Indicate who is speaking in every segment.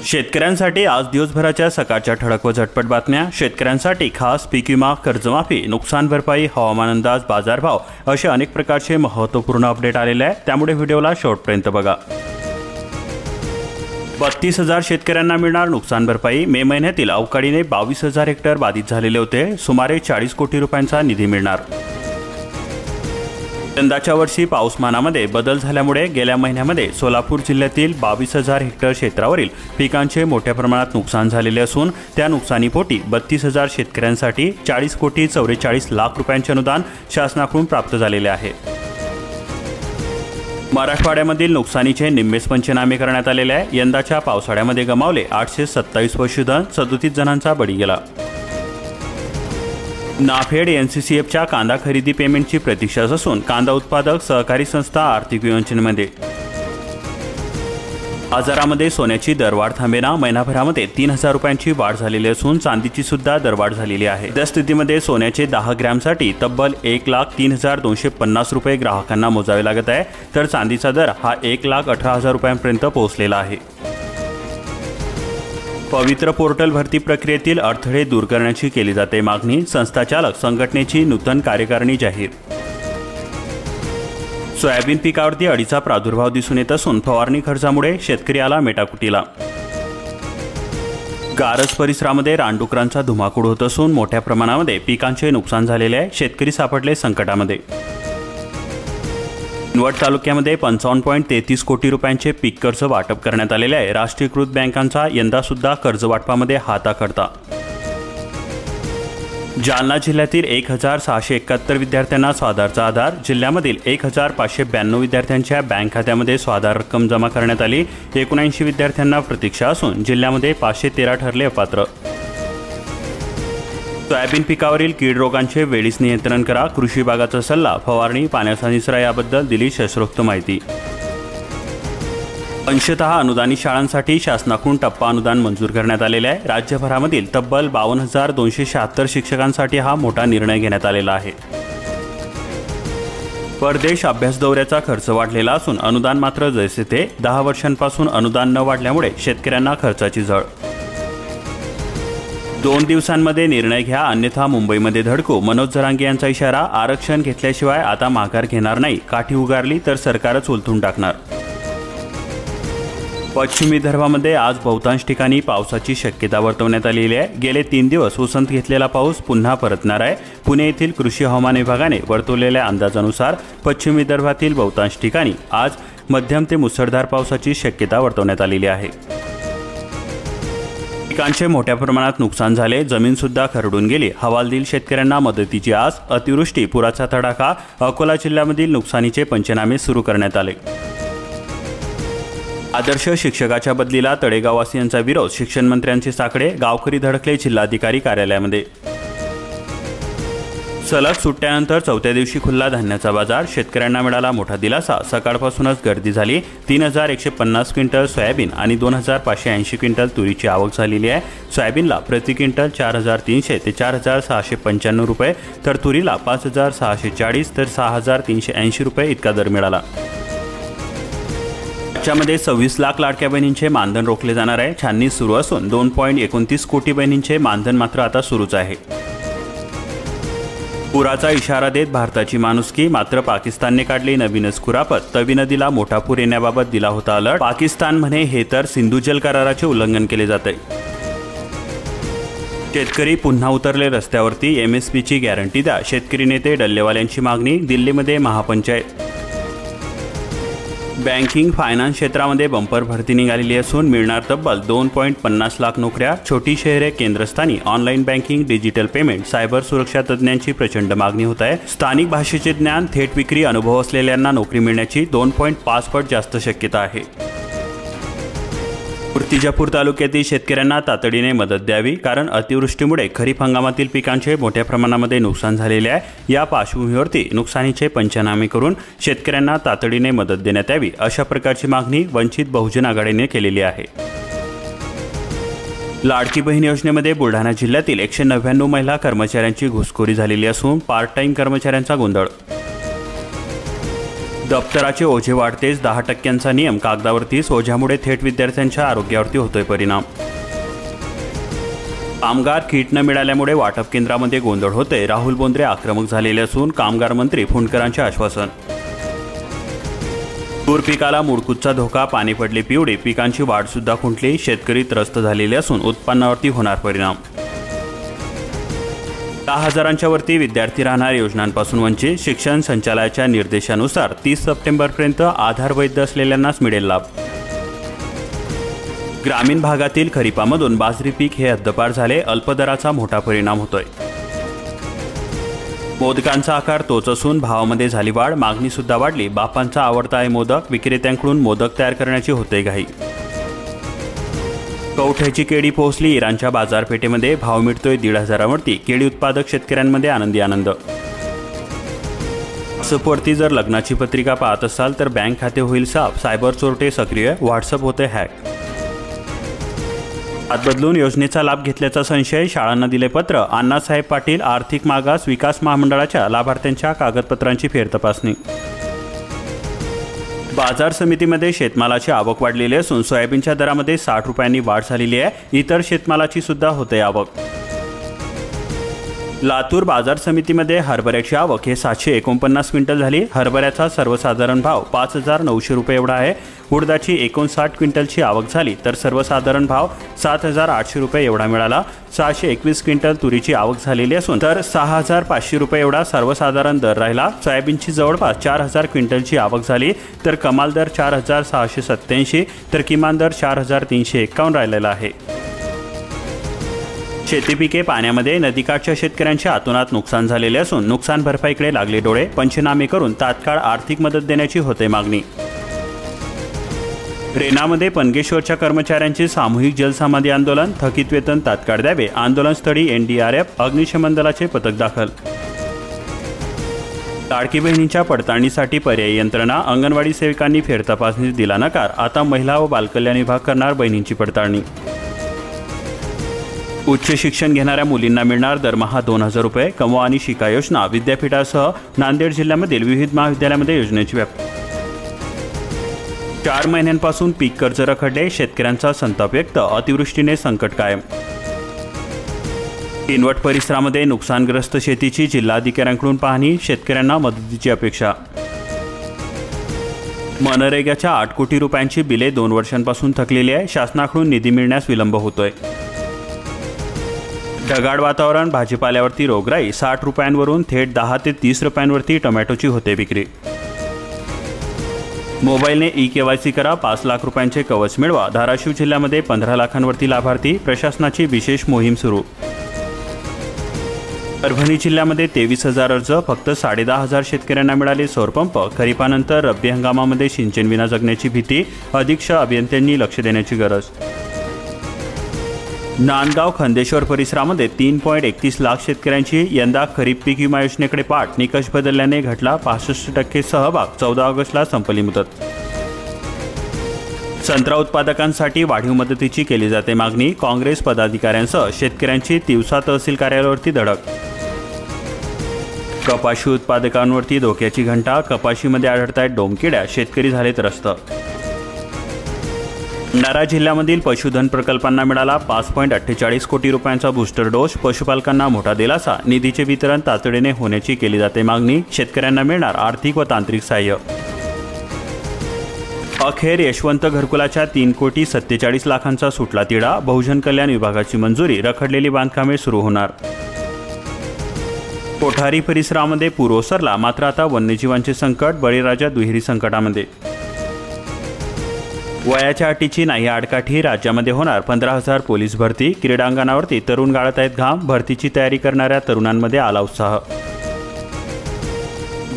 Speaker 1: शेतकऱ्यांसाठी आज दिवसभराच्या सकाळच्या ठळक व झटपट बातम्या। शेतकऱ्यांसाठी खास पीक विमा, कर्जमाफी, नुकसान भरपाई, हवामान अंदाज, बाजारभाव असे अनेक प्रकारचे महत्त्वपूर्ण अपडेट आलेले आहे। त्यामुळे व्हिडिओला शेवटपर्यंत बघा। 32,000 शेतकऱ्यांना मिळणार नुकसान भरपाई। मे महिन्यातील अवकाळीने 22,000 हेक्टर बाधित झालेले होते। सुमारे 40 कोटी रुपयांचा निधी मिळणार। यंदाच्या वर्षी पाऊसमानामध्ये बदल झाल्यामुळे गेल्या महिन्यामध्ये सोलापूर जिल्ह्यातील 22,000 हेक्टर क्षेत्रावरील पिकांचे मोठ्या प्रमाणात नुकसान झालेले असून त्या नुकसानीपोटी 32,000 शेतकऱ्यांसाठी 40 कोटी 44 लाख रुपयांचे अनुदान शासनाकडून प्राप्त झालेले आहे। मराठवाड्यामधील नुकसानीचे निम्मेच पंचनामे करण्यात आलेले आहे। यंदाच्या पावसाळ्यामध्ये गमावले 827 पशुधन, 37 जणांचा बळी गेला। नाफेड एनसीसीएफच्या कांदा खरेदी पेमेंटची प्रतीक्षा असून कांदा उत्पादक सहकारी संस्था आर्थिक विवंचनेमध्ये। बाजारामध्ये सोन्याची दरवाढ थांबेना। महिनाभरामध्ये 3,000 रुपयांची वाढ झालेली असून चांदीची सुद्धा दरवाढ झालेली आहे। या स्थितीमध्ये सोन्याचे 10 ग्रॅमसाठी तब्बल 1,03,250 रुपये ग्राहकांना मोजावे लागत आहे, तर चांदीचा दर हा 1,18,000 रुपयांपर्यंत पोहोचलेला आहे। पवित्र पोर्टल भरती प्रक्रियेतील अडथळे दूर करण्याची केली जाते मागणी। संस्थाचालक संघटनेची नूतन कार्यकारिणी जाहीर। सोयाबीन पिकावरती अळीचा प्रादुर्भाव दिसून येत असून फवारणी खर्चामुळे शेतकरी आला मेटाकुटीला। गारज परिसरामध्ये रानडुकरांचा धुमाकूळ होत असून मोठ्या प्रमाणामध्ये पिकांचे नुकसान झालेले आहे। शेतकरी सापडले संकटामध्ये। किनवट तालुक्यामध्ये 55.33 कोटी रुपयांचे पीक कर्ज वाटप करण्यात आलेले आहे। राष्ट्रीयकृत बँकांचा यंदा सुद्धा कर्ज वाटपामध्ये हात आखडता। जालना जिल्ह्यातील 1,671 विद्यार्थ्यांना स्वाधारचा आधार। जिल्ह्यामधील 1,592 विद्यार्थ्यांच्या बँक खात्यामध्ये स्वाधार रक्कम जमा करण्यात आली। 79 विद्यार्थ्यांना प्रतीक्षा असून जिल्ह्यामध्ये 513 ठरले अपात्र। सोयाबीन पिकावरील कीड रोगांचे वेळीच नियंत्रण करा, कृषी विभागाचा सल्ला। फवारणी, पाण्याचा निचरा याबद्दल दिली शास्त्रोक्त माहिती। अंशतः अनुदानित शाळांसाठी शासनाकडून टप्पा अनुदान मंजूर करण्यात आलेले आहे। राज्यभरामधील तब्बल 52,276 शिक्षकांसाठी हा मोठा निर्णय घेण्यात आलेला आहे। परदेश अभ्यास दौऱ्याचा खर्च वाढलेला असून अनुदान मात्र जैसे थे। 10 वर्षांपासून अनुदान न वाढल्यामुळे शेतकऱ्यांना खर्चाची झळ। 2 दिवसांमध्ये निर्णय घ्या, अन्यथा मुंबईमध्ये धडको। मनोज जरांगे यांचा इशारा। आरक्षण घेतल्याशिवाय आता माघार घेणार नाही। काठी उगारली तर सरकारच उलथून टाकणार। पश्चिम विदर्भामध्ये आज बहुतांश ठिकाणी पावसाची शक्यता वर्तवण्यात आलेली आहे। गेले 3 दिवस उसंत घेतलेला पाऊस पुन्हा परतणार आहे। पुणे येथील कृषी हवामान विभागाने वर्तवलेल्या अंदाजानुसार पश्चिम विदर्भातील बहुतांश ठिकाणी आज मध्यम ते मुसळधार पावसाची शक्यता वर्तवण्यात आलेली आहे। पिकांचे मोठ्या प्रमाणात नुकसान झाले, जमीन सुद्धा खरडून गेली। हवालदिल शेतकऱ्यांना मदतीची आस। अतिवृष्टी, पुराचा तडाखा। अकोला जिल्ह्यामधील नुकसानीचे पंचनामे सुरू करण्यात आले। आदर्श शिक्षकाच्या बदलीला तळेगाववासियांचा विरोध। शिक्षण मंत्र्यांचे साकडे। गावकरी धडकले जिल्हाधिकारी कार्यालयामध्ये। सलग सुट्ट्यानंतर 4थ्या दिवशी खुल्ला धान्याचा बाजार। शेतकऱ्यांना मिळाला मोठा दिलासा। सकाळपासूनच गर्दी झाली। 3,150 क्विंटल सोयाबीन आणि 2,580 क्विंटल तुरीची आवक झालेली आहे। सोयाबीनला प्रति क्विंटल 4,300 ते 4,695 रुपये, तर तुरीला 5,640 तर 6,380 रुपये इतका दर मिळाला। राज्यामध्ये 26 लाख लाडक्या बहिणींचे मानधन रोखले जाणार आहे। छाननी सुरू असून 2.29 कोटी बहिणींचे मानधन मात्र आता सुरूच आहे। पुराचा इशारा देत भारताची माणुसकी, मात्र पाकिस्तानने काढली नवीनच कुरापत। तवी नदीला मोठा पूर येण्याबाबत दिला होता अलर्ट। पाकिस्तान म्हणे हे तर सिंधू जल कराराचे उल्लंघन केले जाते। शेतकरी पुन्हा उतरले रस्त्यावरती। MSPची गॅरंटी द्या, शेतकरी नेते डल्लेवाल्यांची मागणी। दिल्लीमध्ये महापंचायत। बँकिंग फायनान्स क्षेत्रामध्ये बंपर भरती निघालेली असून मिळणार तब्बल 2.50 लाख नोकऱ्या। छोटी शहरे केंद्रस्थानी। Online banking, digital payment, cyber सुरक्षा तज्ज्ञांची प्रचंड मागणी होत आहे। स्थानिक भाषेचे ज्ञान, थेट विक्री अनुभव असलेल्यांना नोकरी मिळण्याची 2.5 पट जास्त शक्यता आहे। मूर्तिजापूर तालुक्यातील शेतकऱ्यांना तातडीने मदत द्यावी, कारण अतिवृष्टीमुळे खरीप हंगामातील पिकांचे मोठ्या प्रमाणामध्ये नुकसान झालेले आहे। या पार्श्वभूमीवरती नुकसानीचे पंचनामे करून शेतकऱ्यांना तातडीने मदत देण्यात यावी, अशा प्रकारची मागणी वंचित बहुजन आघाडीने केलेली आहे। लाडकी बहीण योजनेमध्ये बुलढाणा जिल्ह्यातील 199 महिला कर्मचाऱ्यांची घुसखोरी झालेली असून पार्ट टाइम कर्मचाऱ्यांचा गोंधळ। दप्तराचे ओझे वाढतेच 10% नियम कागदावरतीच, ओझ्यामुळे थेट विद्यार्थ्यांच्या आरोग्यावरती होतोय परिणाम. कामगार किट न मिळाल्यामुळे वाटप केंद्रामध्ये गोंधळ होते. राहुल बोंद्रे आक्रमक झालेले असून कामगार मंत्री फुंडकरांचे आश्वासन. तूर पिकाला मुडकुतचा धोका, पाणी पडले पिवळे, पिकांची वाढ सुद्धा खुंटली, शेतकरी त्रस्त झालेले असून उत्पन्नावरती होणार परिणाम. 10,000च्या वरती विद्यार्थी राहणार योजनांपासून वंचित. शिक्षण संचालनाच्या निर्देशानुसार 30 सप्टेंबरपर्यंत आधार वैध असलेल्यांनाच मिळेल लाभ. ग्रामीण भागातील खरीपामधून बाजरी पीक हे हद्दपार झाले, अल्पदराचा मोठा परिणाम होतोय. मोदकांचा आकार तोच असून भावामध्ये झाली वाढ, मागणी सुद्धा वाढली. बापांचा आवडता आहे मोदक, विक्रेत्यांकडून मोदक तयार करण्याची होते घाई. कवठ्याची केळी पोहोचली इराणच्या बाजारपेठेमध्ये, भाव मिळतोय 1,500वरती. केळी उत्पादक शेतकऱ्यांमध्ये आनंदी आनंद. व्हॉट्सअपवरती जर लग्नाची पत्रिका पाहत असाल तर बँक खाते होईल साफ, सायबर चोरटे सक्रिय, व्हॉट्सअप होते हॅक. हात बदलून योजनेचा लाभ घेतल्याचा संशय, शाळांना दिले पत्र. अण्णासाहेब पाटील आर्थिक मागास विकास महामंडळाच्या लाभार्थ्यांच्या कागदपत्रांची फेरतपासणी. बाजार समितीमध्ये शेतमालाची आवक वाढलेली असून सोयाबीनच्या दरामध्ये 60 रुपयांनी वाढ झालेली आहे. इतर शेतमालाची सुद्धा होते आवक. लातूर बाजार समितीमध्ये हरभऱ्याची आवक हे 749 क्विंटल झाली. हरभऱ्याचा सर्वसाधारण भाव 5,900 रुपये एवढा आहे. उडदाची 59 क्विंटलची आवक झाली तर सर्वसाधारण भाव 7,800 रुपये एवढा मिळाला. 621 क्विंटल तुरीची आवक झालेली असून तर 6,500 रुपये एवढा सर्वसाधारण दर राहिला. सोयाबीनची जवळपास 4,000 क्विंटलची आवक झाली तर कमाल दर 4,687 तर किमान दर 4,351 राहिलेला आहे. शेती पिके पाण्यामध्ये, नदीकाठच्या शेतकऱ्यांचे अतोनात नुकसान झालेले असून नुकसान भरपाईकडे लागले डोळे. पंचनामे करून तात्काळ आर्थिक मदत देण्याची होते मागणी. रेणामध्ये पनगेश्वरच्या कर्मचाऱ्यांचे सामूहिक जलसमाधी आंदोलन, थकीत वेतन तात्काळ द्यावे. आंदोलनस्थळी NDRF, अग्निशमन दलाचे पथक दाखल. लाडकी बहिणींच्या पडताळणीसाठी पर्यायी यंत्रणा, अंगणवाडी सेविकांनी फेरतपासणी दिला नकार. आता महिला व बालकल्याण विभाग करणार बहिणींची पडताळणी. उच्च शिक्षण घेणाऱ्या मुलींना मिळणार दरमहा 2,000 रुपये. कमवा आणि शिका योजना विद्यापीठासह नांदेड जिल्ह्यामधील विविध महाविद्यालयामध्ये योजनेची व्याप्ती. 4 महिन्यांपासून पीक कर्ज रखडले, शेतकऱ्यांचा संताप व्यक्त. अतिवृष्टीने संकट कायम. किनवट परिसरामध्ये नुकसानग्रस्त शेतीची जिल्हाधिकाऱ्यांकडून पाहणी, शेतकऱ्यांना मदतीची अपेक्षा. मनरेगाच्या 8 कोटी रुपयांची बिले 2 वर्षांपासून थकलेली आहे. शासनाकडून निधी मिळण्यास विलंब होतोय. ढगाळ वातावरण, भाजीपाल्यावरती रोगराई. 60 रुपयांवरून थेट 10 ते 30 रुपयांवरती टोमॅटोची होते विक्री. मोबाईलने eKYC करा, 5 लाख रुपयांचे कवच मिळवा. धाराशिव जिल्ह्यामध्ये 15 लाखांवरती लाभार्थी, प्रशासनाची विशेष मोहीम सुरू. परभणी जिल्ह्यामध्ये 23,000 अर्ज, फक्त 10,500 शेतकऱ्यांना मिळाले सौरपंप. खरीपानंतर रब्बी हंगामामध्ये सिंचन विना जगण्याची भीती, अधीक्षक अभियंत्यांनी लक्ष देण्याची गरज. नांदगाव खंदेश्वर परिसरामध्ये 3.31 लाख शेतकऱ्यांची यंदा खरीप पीक विमा योजनेकडे पाठ. निकष बदलल्याने घटला 65% सहभाग. 14 ऑगस्टला संपली मुदत. संत्रा उत्पादकांसाठी वाढीव मदतीची केली जाते मागणी. काँग्रेस पदाधिकाऱ्यांसह शेतकऱ्यांची तिवसा तहसील कार्यालयावरती धडक. कपाशी उत्पादकांवरती धोक्याची घंटा, कपाशीमध्ये आढळतायत डोमकिड्या, शेतकरी झाले त्रस्त. भंडारा जिल्ह्यामधील पशुधन प्रकल्पांना मिळाला 5.48 कोटी रुपयांचा बूस्टर डोस. पशुपालकांना मोठा दिलासा. निधीचे वितरण तातडीने होण्याची केली जाते मागणी. शेतकऱ्यांना मिळणार आर्थिक व तांत्रिक सहाय्य. अखेर यशवंत घरकुलाच्या 3,47 लाखांचा सुटला तिढा. बहुजन कल्याण विभागाची मंजुरी. रखडलेली बांधकामे सुरू होणार. कोठारी परिसरामध्ये पूर ओसरला, मात्र आता वन्यजीवांचे संकट. बळीराजा दुहेरी संकटामध्ये. वयाच्या अटीची नाही आडकाठी. राज्यामध्ये होणार 15,000 पोलीस भरती. क्रीडांगणावरती तरुण गाळत आहेत घाम. भरतीची तयारी करणाऱ्या तरुणांमध्ये आला उत्साह.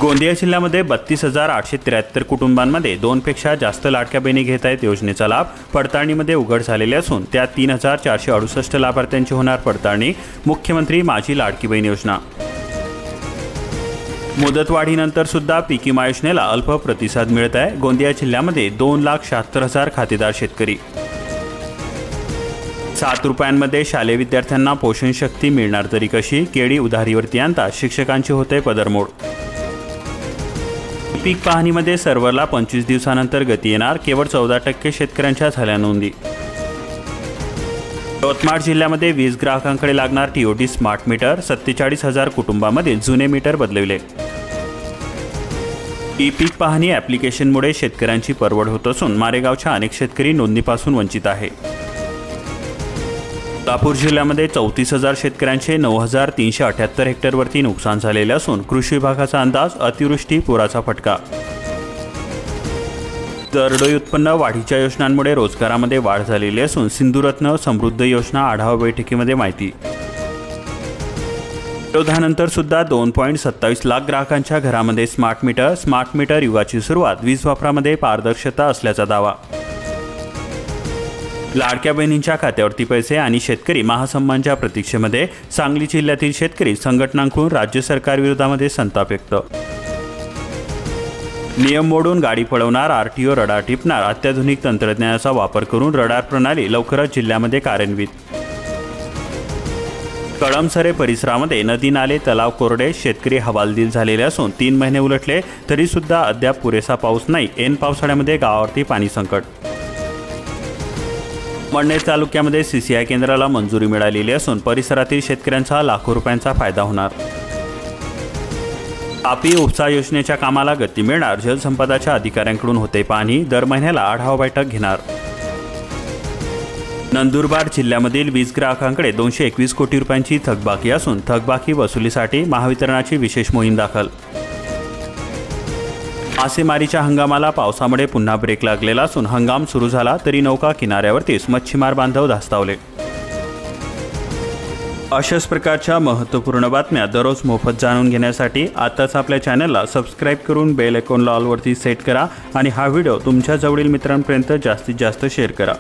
Speaker 1: गोंदिया जिल्ह्यामध्ये 32,873 कुटुंबांमध्ये 2पेक्षा जास्त लाडक्या बहिणी घेत आहेत योजनेचा लाभ. पडताळणीमध्ये उघड झालेले असून त्यात 3,468 लाभार्थ्यांची होणार पडताळणी. मुख्यमंत्री माझी लाडकी बहीण योजना. मुदतवाढीनंतर सुद्धा पीक विमा योजनेला अल्प प्रतिसाद मिळत आहे. गोंदिया जिल्ह्यामध्ये 2,76,000 खातेदार शेतकरी. 7 रुपयांमध्ये शालेय विद्यार्थ्यांना पोषण शक्ती मिळणार तरी कशी. केळी उधारीवरती आणता शिक्षकांची होते पदरमोड. ई पीक पाहणीमध्ये सर्व्हरला 25 दिवसानंतर गती येणार, केवळ 14% शेतकऱ्यांच्या झाल्या नोंदी। यवतमाळ जिल्ह्यामध्ये वीज ग्राहकांकडे लागणार TOT स्मार्ट मीटर, 47,000 कुटुंबांमध्ये जुने मीटर बदलविले। ई पीक पाहणी ॲप्लिकेशनमुळे शेतकऱ्यांची परवड होत असून मारेगावच्या अनेक शेतकरी नोंदणीपासून वंचित आहे। सोलापूर जिल्ह्यामध्ये 34,000 शेतकऱ्यांचे 9,378 हेक्टरवरती नुकसान झालेले असून कृषी विभागाचा अंदाज अतिवृष्टी पुराचा फटका। दरडोई उत्पन्न वाढीच्या योजनांमुळे रोजगारामध्ये वाढ झालेली असून सिंधुरत्न समृद्ध योजना आढावा बैठकीमध्ये माहिती। विरोधानंतर सुद्धा 2.27 लाख ग्राहकांच्या घरामध्ये स्मार्ट मीटर युगाची सुरुवात, वीज वापरामध्ये पारदर्शकता असल्याचा दावा। लाडक्या बहिणींच्या खात्यावरती पैसे आणि शेतकरी महासन्मानच्या प्रतीक्षेमध्ये सांगली जिल्ह्यातील शेतकरी संघटनांकडून राज्य सरकारविरोधामध्ये संताप व्यक्त। नियम मोडून गाडी पळवणार, RTO रडार टिपणार, अत्याधुनिक तंत्रज्ञानाचा वापर करून रडार प्रणाली लवकरच जिल्ह्यामध्ये कार्यान्वित। कळमसरे परिसरामध्ये नदी नाले तलाव कोरडे, शेतकरी हवालदिल झालेले असून 3 महिने उलटले तरी सुद्धा अद्याप पुरेसा पाऊस नाही, ऐन पावसाळ्यामध्ये गावावरती पाणी संकट। मळणे तालुक्यामध्ये CCI केंद्राला मंजुरी मिळालेली असून परिसरातील शेतकऱ्यांचा लाखो रुपयांचा फायदा होणार। तापी उपसा योजनेच्या कामाला गती मिळणार, जलसंपदाच्या अधिकाऱ्यांकडून होते पाहणी, दर महिन्याला आढावा बैठक घेणार। नंदुरबार जिल्ह्यामधील वीज ग्राहकांकडे 221 कोटी रुपयांची थकबाकी असून थकबाकी वसुलीसाठी महावितरणाची विशेष मोहीम दाखल। मासेमारीच्या हंगामाला पावसामुळे पुन्हा ब्रेक लागलेला असून हंगाम सुरू झाला तरी नौका किनाऱ्यावरतीच मच्छीमार बांधव धास्तावले। अशाच प्रकारच्या महत्त्वपूर्ण बातम्या दररोज मोफत जाणून घेण्यासाठी आताच आपल्या चॅनलला सबस्क्राईब करून बेल आयकॉनला ऑलवरती सेट करा आणि हा व्हिडिओ तुमच्या जवळील मित्रांपर्यंत जास्तीत जास्त शेअर करा।